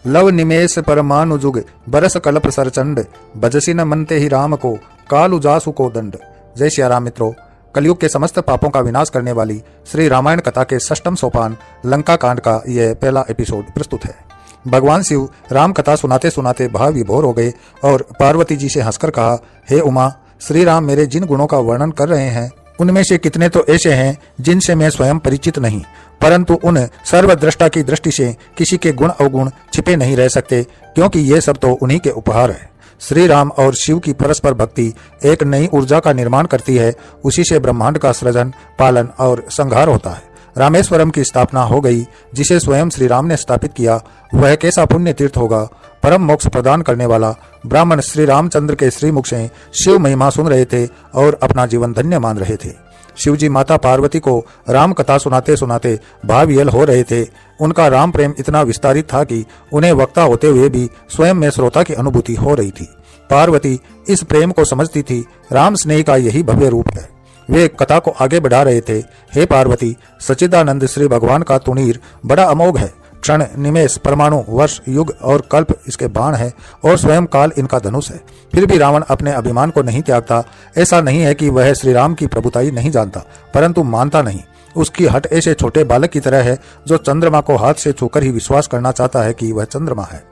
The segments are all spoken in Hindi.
लव निमेष परमाणु जुग बरस कल्प सरचंड बजसी न मनते ही राम को काल उजासु को दंड। जय श्री राम मित्रों, कलयुग के समस्त पापों का विनाश करने वाली श्री रामायण कथा के 6ठम सोपान लंका कांड का यह पहला एपिसोड प्रस्तुत है। भगवान शिव राम कथा सुनाते सुनाते भाव विभोर हो गए और पार्वती जी से हंसकर कहा, हे उमा, श्री राम मेरे जिन गुणों का वर्णन कर रहे हैं उनमें से कितने तो ऐसे हैं जिनसे मैं स्वयं परिचित नहीं, परंतु उन सर्वद्रष्टा की दृष्टि से किसी के गुण अवगुण छिपे नहीं रह सकते, क्योंकि ये सब तो उन्हीं के उपहार है। श्री राम और शिव की परस्पर भक्ति एक नई ऊर्जा का निर्माण करती है। उसी से ब्रह्मांड का सृजन, पालन और संहार होता है। रामेश्वरम की स्थापना हो गई, जिसे स्वयं श्री राम ने स्थापित किया। वह कैसा पुण्य तीर्थ होगा। परम मोक्ष प्रदान करने वाला ब्राह्मण श्री रामचंद्र के श्रीमुख से शिव महिमा सुन रहे थे और अपना जीवन धन्य मान रहे थे। शिवजी माता पार्वती को राम कथा सुनाते सुनाते भावविहल हो रहे थे। उनका राम प्रेम इतना विस्तारित था कि उन्हें वक्ता होते हुए भी स्वयं में श्रोता की अनुभूति हो रही थी। पार्वती इस प्रेम को समझती थी। राम स्नेह का यही भव्य रूप है। वे कथा को आगे बढ़ा रहे थे। हे पार्वती, सच्चिदानंद श्री भगवान का तुनीर बड़ा अमोघ है। क्षण, निमेष, परमाणु, वर्ष, युग और कल्प इसके बाण है और स्वयं काल इनका धनुष है। फिर भी रावण अपने अभिमान को नहीं त्यागता। ऐसा नहीं है कि वह श्री राम की प्रभुताई नहीं जानता, परंतु मानता नहीं। उसकी हट ऐसे छोटे बालक की तरह है जो चंद्रमा को हाथ से छूकर ही विश्वास करना चाहता है कि वह चंद्रमा है।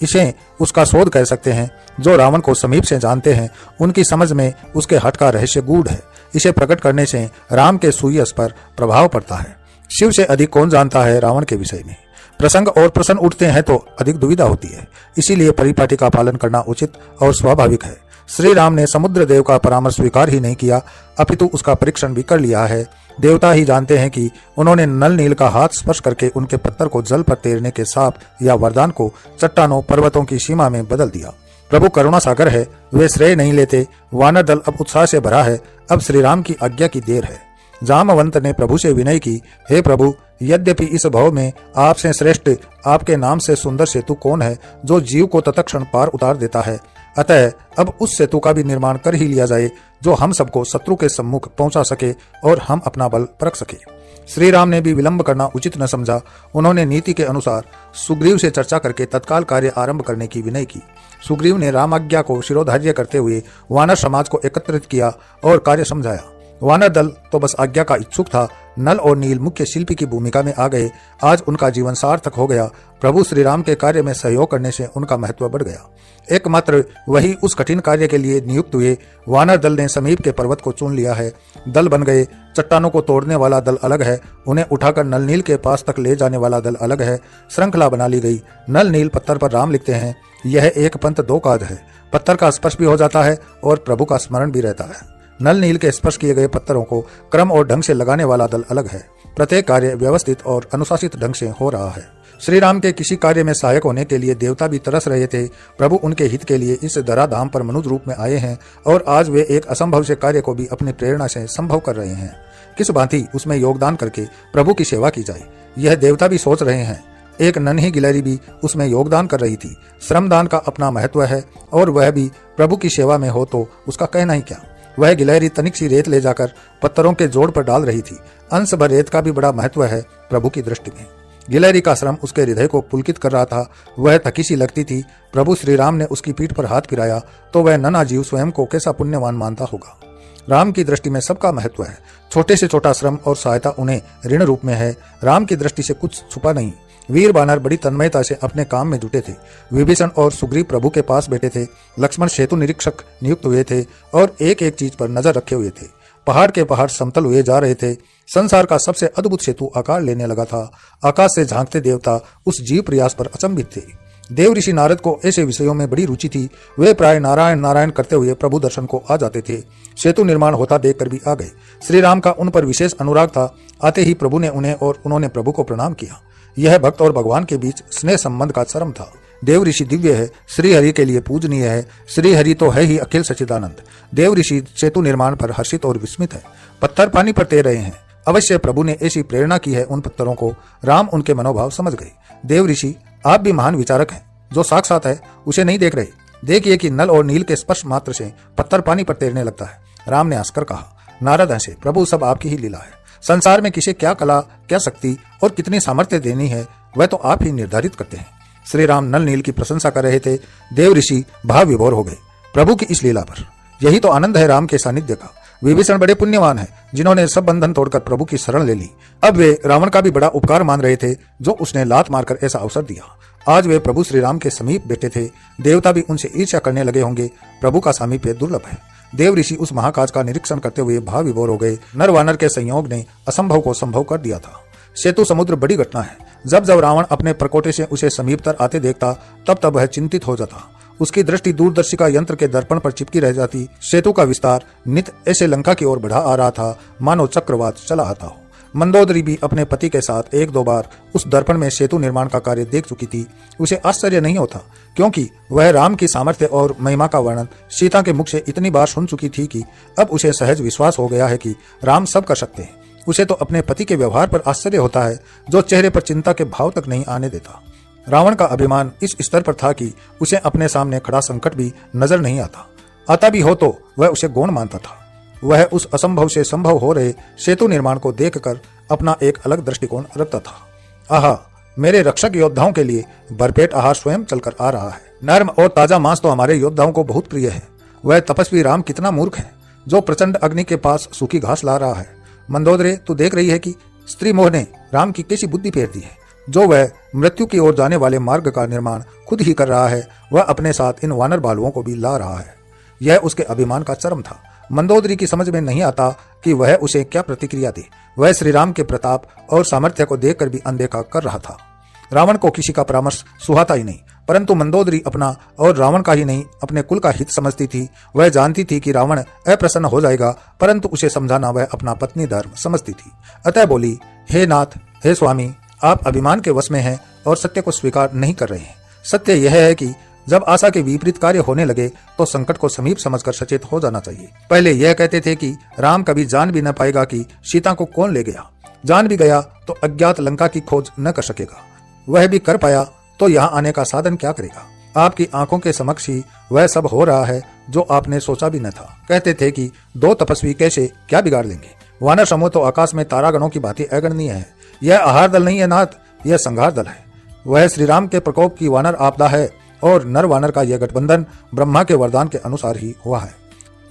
इसे उसका शोध कह सकते हैं। जो रावण को समीप से जानते हैं उनकी समझ में उसके हट का रहस्य गूढ़ है। इसे प्रकट करने से राम के सुयश पर प्रभाव पड़ता है। शिव से अधिक कौन जानता है रावण के विषय में। प्रसंग और प्रश्न उठते हैं तो अधिक दुविधा होती है, इसीलिए परिपाटी का पालन करना उचित और स्वाभाविक है। श्री राम ने समुद्र देव का परामर्श स्वीकार ही नहीं किया, अपितु उसका परीक्षण भी कर लिया है। देवता ही जानते हैं कि उन्होंने नल नील का हाथ स्पर्श करके उनके पत्थर को जल पर तैरने के साप या वरदान को चट्टानों पर्वतों की सीमा में बदल दिया। प्रभु करुणा सागर है, वे श्रेय नहीं लेते। वानर दल अब उत्साह से भरा है। अब श्री राम की आज्ञा की देर है। जामवंत ने प्रभु से विनय की, हे प्रभु, यद्यपि इस भव में आपसे श्रेष्ठ, आपके नाम से सुंदर सेतु कौन है जो जीव को तत्क्षण पार उतार देता है। अतः अब उस सेतु का भी निर्माण कर ही लिया जाए जो हम सबको शत्रु के सम्मुख पहुंचा सके और हम अपना बल परख सके। श्री राम ने भी विलंब करना उचित न समझा। उन्होंने नीति के अनुसार सुग्रीव से चर्चा करके तत्काल कार्य आरंभ करने की विनय की। सुग्रीव ने रामाज्ञा को शिरोधार्य करते हुए वानर समाज को एकत्रित किया और कार्य समझाया। वानर दल तो बस आज्ञा का इच्छुक था। नल और नील मुख्य शिल्पी की भूमिका में आ गए। आज उनका जीवन सार्थक हो गया। प्रभु श्री राम के कार्य में सहयोग करने से उनका महत्व बढ़ गया। एकमात्र वही उस कठिन कार्य के लिए नियुक्त हुए। वानर दल ने समीप के पर्वत को चुन लिया है। दल बन गए। चट्टानों को तोड़ने वाला दल अलग है, उन्हें उठाकर नल नील के पास तक ले जाने वाला दल अलग है। श्रृंखला बना ली गई। नल नील पत्थर पर राम लिखते हैं। यह एक पंथ दो काज है। पत्थर का स्पर्श भी हो जाता है और प्रभु का स्मरण भी रहता है। नल नील के स्पर्श किए गए पत्थरों को क्रम और ढंग से लगाने वाला दल अलग है। प्रत्येक कार्य व्यवस्थित और अनुशासित ढंग से हो रहा है। श्री राम के किसी कार्य में सहायक होने के लिए देवता भी तरस रहे थे। प्रभु उनके हित के लिए इस धराधाम पर मनुष्य रूप में आए हैं और आज वे एक असंभव से कार्य को भी अपनी प्रेरणा से संभव कर रहे हैं। किस भांति उसमें योगदान करके प्रभु की सेवा की जाए, यह देवता भी सोच रहे हैं। एक नन्ही गिलहरी भी उसमें योगदान कर रही थी। श्रमदान का अपना महत्व है और वह भी प्रभु की सेवा में हो तो उसका कहना ही क्या। वह गिलहरी तनिक सी रेत ले जाकर पत्थरों के जोड़ पर डाल रही थी। अंश भर रेत का भी बड़ा महत्व है प्रभु की दृष्टि में। गिलहरी का श्रम उसके हृदय को पुलकित कर रहा था। वह थकी सी लगती थी। प्रभु श्री राम ने उसकी पीठ पर हाथ फिराया तो वह नन्हा जीव स्वयं को कैसा पुण्यवान मानता होगा। राम की दृष्टि में सबका महत्व है। छोटे से छोटा श्रम और सहायता उन्हें ऋण रूप में है। राम की दृष्टि से कुछ छुपा नहीं। वीर बानर बड़ी तन्मयता से अपने काम में जुटे थे। विभीषण और सुग्रीव प्रभु के पास बैठे थे। लक्ष्मण सेतु निरीक्षक नियुक्त हुए थे और एक एक चीज पर नजर रखे हुए थे। पहाड़ के पहाड़ समतल हुए जा रहे थे। संसार का सबसे अद्भुत सेतु आकार लेने लगा था। आकाश से झांकते देवता उस जीव प्रयास पर अचंभित थे। देव ऋषि नारद को ऐसे विषयों में बड़ी रुचि थी। वे प्राय नारायण नारायण करते हुए प्रभु दर्शन को आ जाते थे। सेतु निर्माण होता देखकर भी आ गए। श्री राम का उन पर विशेष अनुराग था। आते ही प्रभु ने उन्हें और उन्होंने प्रभु को प्रणाम किया। यह भक्त और भगवान के बीच स्नेह संबंध का चरम था। देव ऋषि दिव्य है, श्री हरि के लिए पूजनीय है। श्री हरि तो है ही अखिल सच्चिदानंद। देव ऋषि सेतु निर्माण पर हर्षित और विस्मित है। पत्थर पानी पर तैर रहे हैं। अवश्य प्रभु ने ऐसी प्रेरणा की है उन पत्थरों को। राम उनके मनोभाव समझ गए। देव ऋषि, आप भी महान विचारक हैं। जो साक्षात है उसे नहीं देख रहे। देखिए कि नल और नील के स्पर्श मात्र से पत्थर पानी पर तैरने लगता है। राम ने हंसकर कहा, नारद हंसे, प्रभु सब आपकी ही लीला है। संसार में किसे क्या कला, क्या शक्ति और कितनी सामर्थ्य देनी है वह तो आप ही निर्धारित करते हैं। श्री राम नल नील की प्रशंसा कर रहे थे। देव ऋषि भाव विभोर हो गए प्रभु की इस लीला पर। यही तो आनंद है राम के सानिध्य का। विभीषण बड़े पुण्यवान है जिन्होंने सब बंधन तोड़कर प्रभु की शरण ले ली। अब वे रावण का भी बड़ा उपकार मान रहे थे जो उसने लात मारकर ऐसा अवसर दिया। आज वे प्रभु श्री राम के समीप बैठे थे। देवता भी उनसे ईर्ष्या करने लगे होंगे। प्रभु का सामीप्य दुर्लभ है। देव ऋषि उस महाकाज का निरीक्षण करते हुए भाव विभोर हो गए। नर वानर के संयोग ने असंभव को संभव कर दिया था। सेतु समुद्र बड़ी घटना है। जब जब रावण अपने प्रकोटे से उसे समीपतर आते देखता तब तब वह चिंतित हो जाता। उसकी दृष्टि दूरदर्शिका यंत्र के दर्पण पर चिपकी रह जाती। सेतु का विस्तार नित ऐसे लंका की ओर बढ़ा आ रहा था मानो चक्रवात चला आता हो। मंदोदरी भी अपने पति के साथ एक दो बार उस दर्पण में सेतु निर्माण का कार्य देख चुकी थी। उसे आश्चर्य नहीं होता क्योंकि वह राम की सामर्थ्य और महिमा का वर्णन सीता के मुख से इतनी बार सुन चुकी थी कि अब उसे सहज विश्वास हो गया है कि राम सब कर सकते हैं। उसे तो अपने पति के व्यवहार पर आश्चर्य होता है जो चेहरे पर चिंता के भाव तक नहीं आने देता। रावण का अभिमान इस स्तर पर था कि उसे अपने सामने खड़ा संकट भी नजर नहीं आता। आता भी हो तो वह उसे गौण मानता था। वह उस असंभव से संभव हो रहे सेतु निर्माण को देखकर अपना एक अलग दृष्टिकोण रखता था। आहा, मेरे रक्षक योद्धाओं के लिए भरपेट आहार स्वयं चलकर आ रहा है। नर्म और ताजा मांस तो हमारे योद्धाओं को बहुत प्रिय है। वह तपस्वी राम कितना मूर्ख है जो प्रचंड अग्नि के पास सूखी घास ला रहा है। मंदोदरे, तू देख रही है कि स्त्री मोह ने राम की कैसी बुद्धि फेर दी है। जो वह मृत्यु की ओर जाने वाले मार्ग का निर्माण खुद ही कर रहा है वह अपने साथ इन वानर बालुओं को भी ला रहा है। यह उसके अभिमान का चरम था। मंदोदरी की समझ में नहीं आता कि वह उसे क्या प्रतिक्रिया दे। वह श्री राम के प्रताप और सामर्थ्य को देखकर भी अनदेखा कर रहा था। रावण को किसी का परामर्श सुहाता ही नहीं, परंतु मंदोदरी अपना और रावण का ही नहीं अपने कुल का हित समझती थी। वह जानती थी कि रावण अप्रसन्न हो जाएगा, परंतु उसे समझाना वह अपना पत्नी धर्म समझती थी। अतः बोली, हे नाथ, हे स्वामी, आप अभिमान के वश में हैं और सत्य को स्वीकार नहीं कर रहे हैं। सत्य यह है कि जब आशा के विपरीत कार्य होने लगे तो संकट को समीप समझकर सचेत हो जाना चाहिए। पहले यह कहते थे कि राम कभी जान भी न पाएगा कि सीता को कौन ले गया। जान भी गया तो अज्ञात लंका की खोज न कर सकेगा। वह भी कर पाया तो यहाँ आने का साधन क्या करेगा। आपकी आंखों के समक्ष ही वह सब हो रहा है जो आपने सोचा भी न था। कहते थे कि दो तपस्वी कैसे क्या बिगाड़ लेंगे। वानर समूह तो आकाश में तारागणों की भांति अगणनीय है। यह आहार दल नहीं है नाथ, यह संघार दल है। वह श्री राम के प्रकोप की वानर आपदा है और नर वानर का यह गठबंधन ब्रह्मा के वरदान के अनुसार ही हुआ है।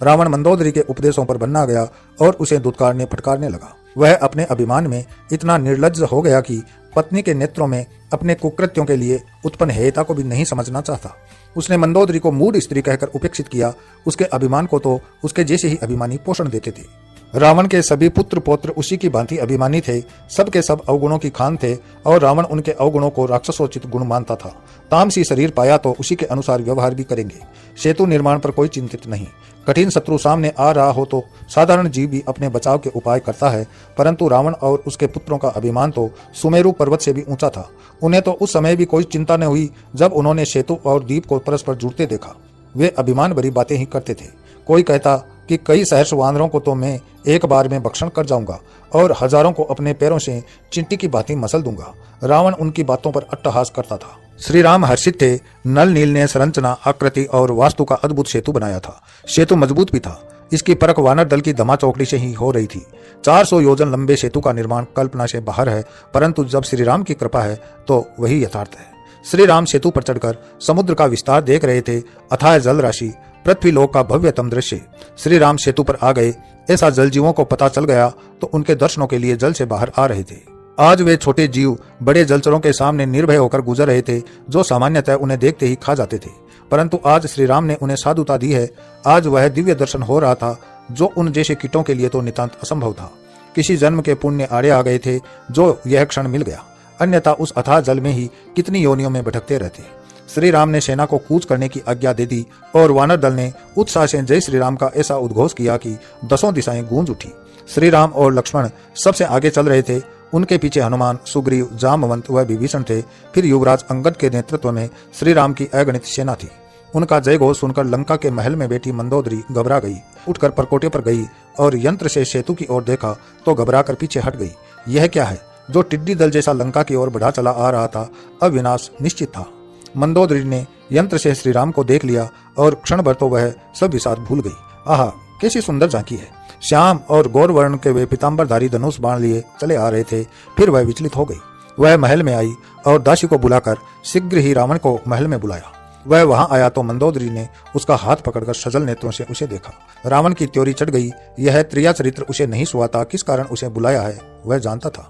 रावण मंदोदरी के उपदेशों पर बन्ना गया और उसे दुत्कारने फटकारने लगा। वह अपने अभिमान में इतना निर्लज्ज हो गया कि पत्नी के नेत्रों में अपने कुकृत्यों के लिए उत्पन्न हेयता को भी नहीं समझना चाहता। उसने मंदोदरी को मूढ़ स्त्री कहकर उपेक्षित किया। उसके अभिमान को तो उसके जैसे ही अभिमानी पोषण देते थे। रावण के सभी पुत्र पौत्र उसी की भांति अभिमानी थे। सबके सब अवगुणों की खान थे और रावण उनके अवगुणों को राक्षसोचित गुण मानता था। तामसी शरीर पाया तो उसी के अनुसार व्यवहार भी करेंगे। सेतु निर्माण पर कोई चिंतित नहीं। कठिन शत्रु सामने आ रहा हो तो साधारण जीव भी अपने बचाव के उपाय करता है, परंतु रावण और उसके पुत्रों का अभिमान तो सुमेरु पर्वत से भी ऊंचा था। उन्हें तो उस समय भी कोई चिंता न हुई जब उन्होंने सेतु और द्वीप को परस्पर जुड़ते देखा। वे अभिमान भरी बातें ही करते थे। कोई कहता कि कई सहस्र वानरों को तो मैं एक बार में भक्षण कर जाऊंगा और हजारों को अपने पैरों से चिंटी की भांति मसल दूंगा। रावण उनकी बातों पर अट्टहास करता था। श्री राम हर्षित थे। नल नील ने संरचना, आकृति और वास्तु का अद्भुत सेतु बनाया था। सेतु मजबूत भी था। इसकी परख वानर दल की धमा चौकड़ी से ही हो रही थी। 400 योजन लंबे सेतु का निर्माण कल्पना से बाहर है, परंतु जब श्री राम की कृपा है तो वही यथार्थ है। श्री राम सेतु पर चढ़कर समुद्र का विस्तार देख रहे थे। अथाह जल राशि, पृथ्वी लोक का भव्यतम दृश्य। श्री राम सेतु पर आ गए। ऐसा जल जीवों को पता चल गया तो उनके दर्शनों के लिए जल से बाहर आ रहे थे। आज वे छोटे जीव बड़े जलचरों के सामने निर्भय होकर गुजर रहे थे, जो सामान्यतः उन्हें देखते ही खा जाते थे, परंतु आज श्री राम ने उन्हें साधुता दी है। आज वह दिव्य दर्शन हो रहा था जो उन जैसे कीटों के लिए तो नितांत असंभव था। किसी जन्म के पुण्य आड़े आ गए थे जो यह क्षण मिल गया, अन्यथा उस अथाह जल में ही कितनी योनियों में भटकते रहते। श्री राम ने सेना को कूच करने की आज्ञा दे दी और वानर दल ने उत्साह से जय श्री राम का ऐसा उद्घोष किया कि 10 दिशाएं गूंज उठी। श्री राम और लक्ष्मण सबसे आगे चल रहे थे। उनके पीछे हनुमान, सुग्रीव, जामवंत व विभीषण थे। फिर युवराज अंगद के नेतृत्व में श्री राम की अगणित सेना थी। उनका जय घोष सुनकर लंका के महल में बैठी मंदोदरी घबरा गई। उठकर परकोटे पर गई और यंत्र से सेतु की ओर देखा तो घबराकर पीछे हट गई। यह क्या है जो टिड्डी दल जैसा लंका की ओर बढ़ा चला आ रहा था? अब विनाश निश्चित था। मंदोदरी ने यंत्र से श्री राम को देख लिया और क्षण भर तो वह सब विषाद भूल गई। आहा, कैसी सुंदर झांकी है। श्याम और गौर वर्ण के वे पीताम्बरधारी धनुष बाण लिए चले आ रहे थे। फिर वह विचलित हो गई। वह महल में आई और दासी को बुलाकर शीघ्र ही रावण को महल में बुलाया। वह वहां आया तो मंदोदरी ने उसका हाथ पकड़कर सजल नेत्रों से उसे देखा। रावण की त्योरी चढ़ गई। यह त्रिया चरित्र उसे नहीं सुहाता, किस कारण उसे बुलाया है वह जानता था।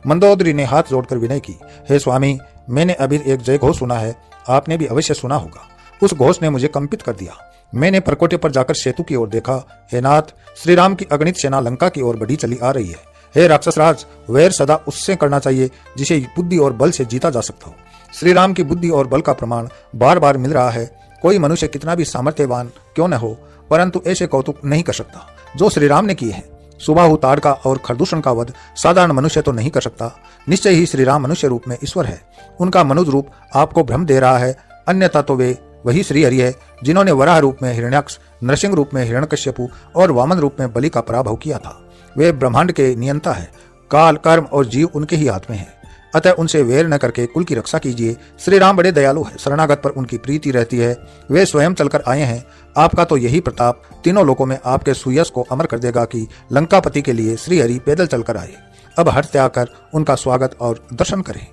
मंदोदरी ने हाथ जोड़कर विनय की, हे स्वामी, मैंने अभी एक जय घोष सुना है, आपने भी अवश्य सुना होगा। उस घोष ने मुझे कंपित कर दिया। मैंने परकोटे पर जाकर सेतु की ओर देखा। हे नाथ, श्री राम की अगणित सेना लंका की ओर बढ़ी चली आ रही है। हे राक्षस राज, वैर सदा उससे करना चाहिए जिसे बुद्धि और बल से जीता जा सकता हो। श्री राम की बुद्धि और बल का प्रमाण बार बार मिल रहा है। कोई मनुष्य कितना भी सामर्थ्यवान क्यों न हो, परंतु ऐसे कौतुक नहीं कर सकता जो श्री राम ने किए हैं। सुबाहु, ताड़का और खरदूषण का वध साधारण मनुष्य तो नहीं कर सकता। निश्चय ही श्री राम मनुष्य रूप में ईश्वर है। उनका मनुष्य रूप आपको भ्रम दे रहा है, अन्यथा तो वे वही श्री हरि है जिन्होंने वराह रूप में हिरण्याक्ष, नरसिंह रूप में हिरण्यकश्यपु और वामन रूप में बलि का पराभव किया था। वे ब्रह्मांड के नियंता है। काल, कर्म और जीव उनके ही हाथ में है। अतः उनसे वैर न करके कुल की रक्षा कीजिए। श्री राम बड़े दयालु है, शरणागत पर उनकी प्रीति रहती है। वे स्वयं चलकर आए हैं। आपका तो यही प्रताप तीनों लोकों में आपके सुयश को अमर कर देगा कि लंकापति के लिए श्री हरि पैदल चलकर आए। अब हट त्याग कर उनका स्वागत और दर्शन करें।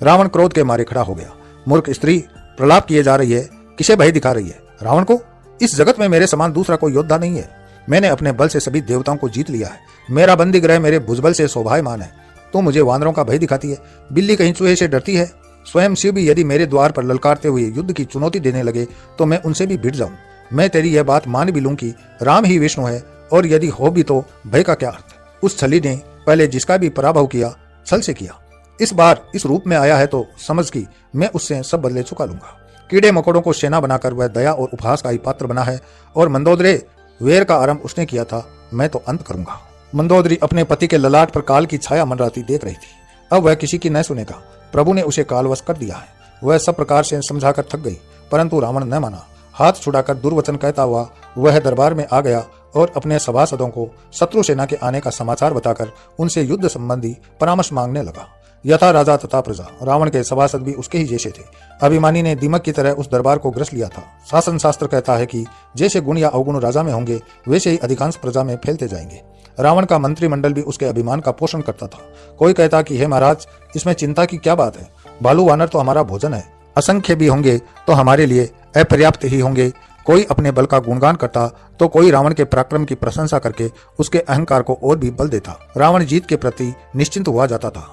रावण क्रोध के मारे खड़ा हो गया। मूर्ख स्त्री, प्रलाप किए जा रही है, किसे भय दिखा रही है? रावण को? इस जगत में मेरे समान दूसरा कोई योद्धा नहीं है। मैंने अपने बल से सभी देवताओं को जीत लिया है। मेरा बंदी ग्रह मेरे भुजबल से शोभायमान है। तो मुझे वानरों का भय दिखाती है। बिल्ली कहीं चूहे से डरती है। स्वयं शिव भी यदि मेरे द्वार पर ललकारते हुए युद्ध की चुनौती देने लगे तो मैं उनसे भी भिड़ जाऊं। मैं तेरी यह बात मान भी लूं कि राम ही विष्णु है, और यदि हो भी तो भय का क्या अर्थ? उस छली ने पहले जिसका भी पराभव किया छल से किया, इस बार इस रूप में आया है तो समझ कि मैं उससे सब बदले चुका लूंगा। कीड़े मकोड़ों को सेना बनाकर वह दया और उपहास का ही पात्र बना है, और मंदोदरे, वेर का आरंभ उसने किया था, मैं तो अंत करूंगा। मंदोदरी अपने पति के ललाट पर काल की छाया मंडराती देख रही थी। अब वह किसी की न सुनेगा। प्रभु ने उसे कालवश कर दिया है। वह सब प्रकार से समझाकर थक गई, परंतु रावण न माना। हाथ छुड़ाकर दुर्वचन कहता हुआ वह दरबार में आ गया और अपने सभासदों को शत्रु सेना के आने का समाचार बताकर उनसे युद्ध संबंधी परामर्श मांगने लगा। यथा राजा तथा प्रजा, रावण के सभासद भी उसके ही जैसे थे। अभिमानी ने दीमक की तरह उस दरबार को ग्रस लिया था। शासन शास्त्र कहता है कि जैसे गुण या अवगुण राजा में होंगे वैसे ही अधिकांश प्रजा में फैलते जाएंगे। रावण का मंत्रिमंडल भी उसके अभिमान का पोषण करता था। कोई कहता कि हे महाराज, इसमें चिंता की क्या बात है? भालू वानर तो हमारा भोजन है। असंख्य भी होंगे तो हमारे लिए अपर्याप्त ही होंगे। कोई अपने बल का गुणगान करता तो कोई रावण के पराक्रम की प्रशंसा करके उसके अहंकार को और भी बल देता। रावण जीत के प्रति निश्चिंत हुआ जाता था।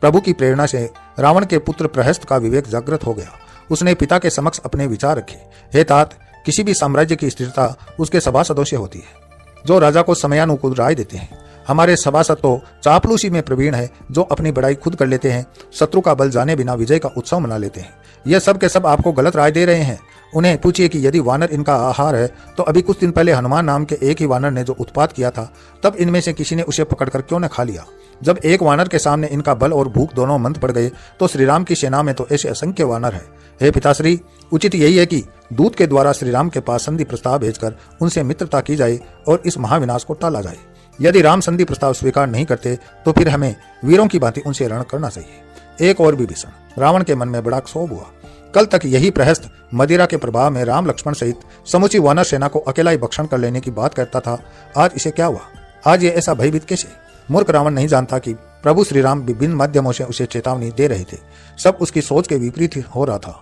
प्रभु की प्रेरणा से रावण के पुत्र प्रहस्त का विवेक जागृत हो गया। उसने पिता के समक्ष अपने विचार रखे। हे तात, किसी भी साम्राज्य की स्थिरता उसके सभासदों से होती है, जो राजा को समयानुकूल राय देते हैं। हमारे सभासद तो चापलूसी में प्रवीण है, जो अपनी बड़ाई खुद कर लेते हैं, शत्रु का बल जाने बिना विजय का उत्सव मना लेते हैं। यह सब के सब आपको गलत राय दे रहे हैं। उन्हें पूछिए कि यदि वानर इनका आहार है तो अभी कुछ दिन पहले हनुमान नाम के एक ही वानर ने जो उत्पात किया था, तब इनमें से किसी ने उसे पकड़कर क्यों न खा लिया? जब एक वानर के सामने इनका बल और भूख दोनों मंद पड़ गए तो श्रीराम की सेना में तो ऐसे असंख्य वानर है। हे पिताश्री, उचित यही है कि दूत के द्वारा श्रीराम के पास संधि प्रस्ताव भेजकर उनसे मित्रता की जाए और इस महाविनाश को टाला जाए। यदि राम संधि प्रस्ताव स्वीकार नहीं करते तो फिर हमें वीरों की भांति उनसे रण करना चाहिए। एक और विभीषण, रावण के मन में बड़ा क्षोभ हुआ। कल तक यही प्रहस्त मदिरा के प्रभाव में राम लक्ष्मण सहित समूची वानर सेना को अकेला ही भक्षण कर लेने की बात करता था। आज इसे क्या हुआ? आज ये ऐसा भयभीत कैसे? मूर्ख रावण नहीं जानता कि प्रभु श्री राम विभिन्न माध्यमों से उसे चेतावनी दे रहे थे। सब उसकी सोच के विपरीत हो रहा था,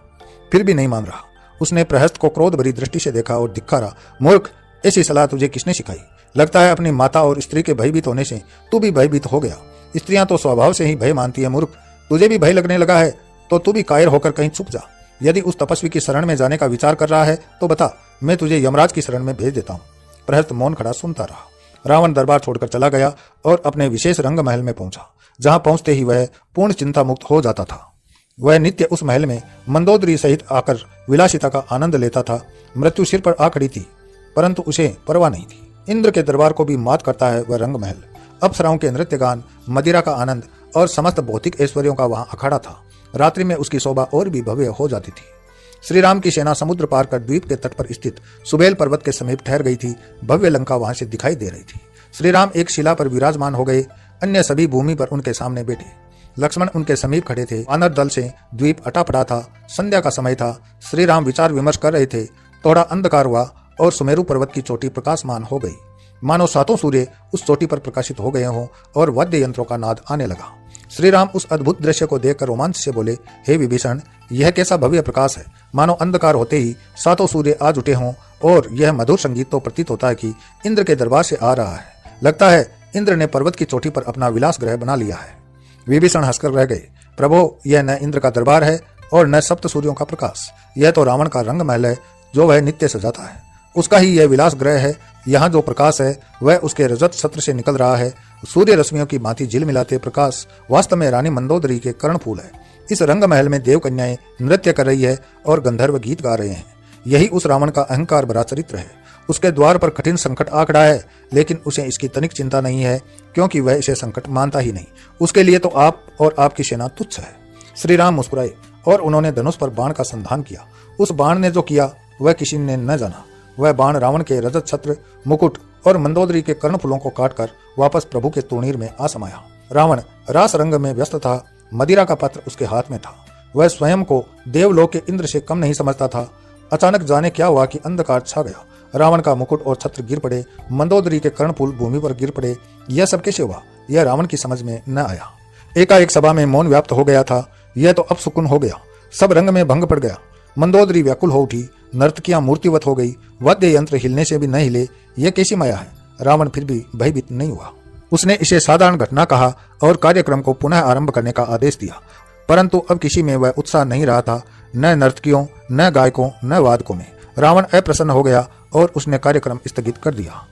फिर भी नहीं मान रहा। उसने प्रहस्त को क्रोध भरी दृष्टि से देखा और धिक्कारा। मूर्ख, ऐसी सलाह तुझे किसने सिखाई? लगता है अपनी माता और स्त्री के भयभीत होने से तू भी भयभीत हो गया। स्त्रियां तो स्वभाव से ही भय मानती है। मूर्ख, तुझे भी भय लगने लगा है तो तू भी कायर होकर कहीं छुप जा। यदि उस तपस्वी की शरण में जाने का विचार कर रहा है तो बता, मैं तुझे यमराज की शरण में भेज देता हूँ। प्रहस्त मौन खड़ा सुनता रहा। रावण दरबार छोड़कर चला गया और अपने विशेष रंग महल में पहुंचा, जहां पहुंचते ही वह पूर्ण चिंता मुक्त हो जाता था। वह नित्य उस महल में मंदोदरी सहित आकर विलासिता का आनंद लेता था। मृत्यु सिर पर आ खड़ी थी, परंतु उसे परवाह नहीं थी। इंद्र के दरबार को भी मात करता है वह रंग महल। अप्सराओं के नृत्य गान, मदिरा का आनंद और समस्त भौतिक ऐश्वर्यों का वहां अखाड़ा था। रात्रि में उसकी शोभा और भी भव्य हो जाती थी। श्री राम की सेना समुद्र पार कर द्वीप के तट पर स्थित सुबेल पर्वत के समीप ठहर गई थी। भव्य लंका वहां से दिखाई दे रही थी। श्री राम एक शिला पर विराजमान हो गए, अन्य सभी भूमि पर उनके सामने बैठे। लक्ष्मण उनके समीप खड़े थे। वानर दल से द्वीप अटा पड़ा था। संध्या का समय था। श्री राम विचार विमर्श कर रहे थे। थोड़ा अंधकार हुआ और सुमेरु पर्वत की चोटी प्रकाशमान हो गई, मानो सातों सूर्य उस चोटी पर प्रकाशित हो गए हों और वाद्य यंत्रों का नाद आने लगा। श्री राम उस अद्भुत दृश्य को देखकर रोमांच से बोले, हे विभीषण, यह कैसा भव्य प्रकाश है। मानो अंधकार होते ही सातों सूर्य आज उठे हों और यह मधुर संगीत तो प्रतीत होता है कि इंद्र के दरबार से आ रहा है। लगता है इंद्र ने पर्वत की चोटी पर अपना विलास गृह बना लिया है। विभीषण हंसकर रह गए। प्रभो, यह न इंद्र का दरबार है और न सप्त सूर्यों का प्रकाश। यह तो रावण का रंग महल है जो वह नित्य सजाता है। उसका ही यह विलास गृह है। यहाँ जो प्रकाश है वह उसके रजत छत्र से निकल रहा है। सूर्य रश्मियों की भांति झिल मिलाते प्रकाश वास्तव में रानी मंदोदरी के कर्णफूल है। इस रंग महल में देव कन्याएं नृत्य कर रही है और गंधर्व गीत गा रहे हैं। यही उस रावण का अहंकार भरा चरित्र है। उसके द्वार पर कठिन संकट आ खड़ा है, लेकिन उसे इसकी तनिक चिंता नहीं है, क्योंकि वह इसे संकट मानता ही नहीं। उसके लिए तो आप और आपकी सेना तुच्छ है। श्री राम मुस्कुराए और उन्होंने धनुष पर बाण का संधान किया। उस बाण ने जो किया वह किसी ने न जाना। वह बाण रावण के रजत छत्र, मुकुट और मंदोदरी के कर्णफूलों को काटकर वापस प्रभु के तूणीर में आ समाया। रावण रास रंग में व्यस्त था। मदिरा का पात्र उसके हाथ में था। वह स्वयं को देवलोक के इंद्र से कम नहीं समझता था। अचानक जाने क्या हुआ कि अंधकार छा गया। रावण का मुकुट और छत्र गिर पड़े। मंदोदरी के कर्णफूल भूमि पर गिर पड़े। यह सब कैसे हुआ, यह रावण की समझ में न आया। एकाएक सभा में मौन व्याप्त हो गया था। यह तो अपसुकुन हो गया। सब रंग में भंग पड़ गया। मंदोदरी व्याकुल हो उठी। नर्तकियां मूर्तिवत हो गई। वाद्य यंत्र हिलने से भी न हिले। यह कैसी माया है। रावण फिर भी भयभीत नहीं हुआ। उसने इसे साधारण घटना कहा और कार्यक्रम को पुनः आरंभ करने का आदेश दिया। परंतु अब किसी में वह उत्साह नहीं रहा था, न नर्तकियों, न गायकों, न वादकों में। रावण अप्रसन्न हो गया और उसने कार्यक्रम स्थगित कर दिया।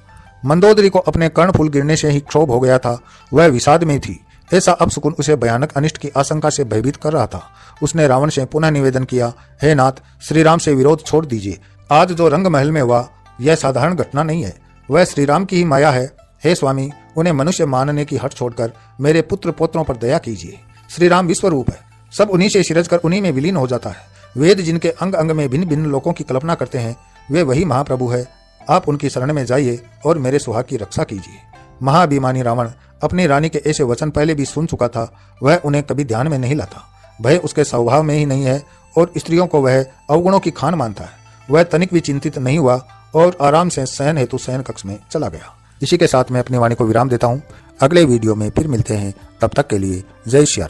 मंदोदरी को अपने कर्णफूल गिरने से ही क्षोभ हो गया था। वह विषाद में थी। ऐसा अपसुकुन उसे भयानक अनिष्ट की आशंका से भयभीत कर रहा था। उसने रावण से पुनः निवेदन किया, हे नाथ, श्री राम से विरोध छोड़ दीजिए। आज जो रंग महल में हुआ यह साधारण घटना नहीं है, वह श्री राम की ही माया है। हे स्वामी, उन्हें मनुष्य मानने की हट छोड़कर मेरे पुत्र पोत्रों पर दया कीजिए। श्री राम विश्व रूप है। सब उन्हीं से सिरज कर उन्हीं में विलीन हो जाता है। वेद जिनके अंग अंग में भिन्न भिन्न लोकों की कल्पना करते हैं, वे वही महाप्रभु है। आप उनकी शरण में जाइए और मेरे सुहाग की रक्षा कीजिए। महाभिमानी रावण अपनी रानी के ऐसे वचन पहले भी सुन चुका था। वह उन्हें कभी ध्यान में नहीं लाता। भय उसके स्वभाव में ही नहीं है और स्त्रियों को वह अवगुणों की खान मानता है। वह तनिक भी चिंतित नहीं हुआ और आराम से शयन हेतु शयन कक्ष में चला गया। इसी के साथ मैं अपनी वाणी को विराम देता हूँ। अगले वीडियो में फिर मिलते हैं। तब तक के लिए जय श्री राम।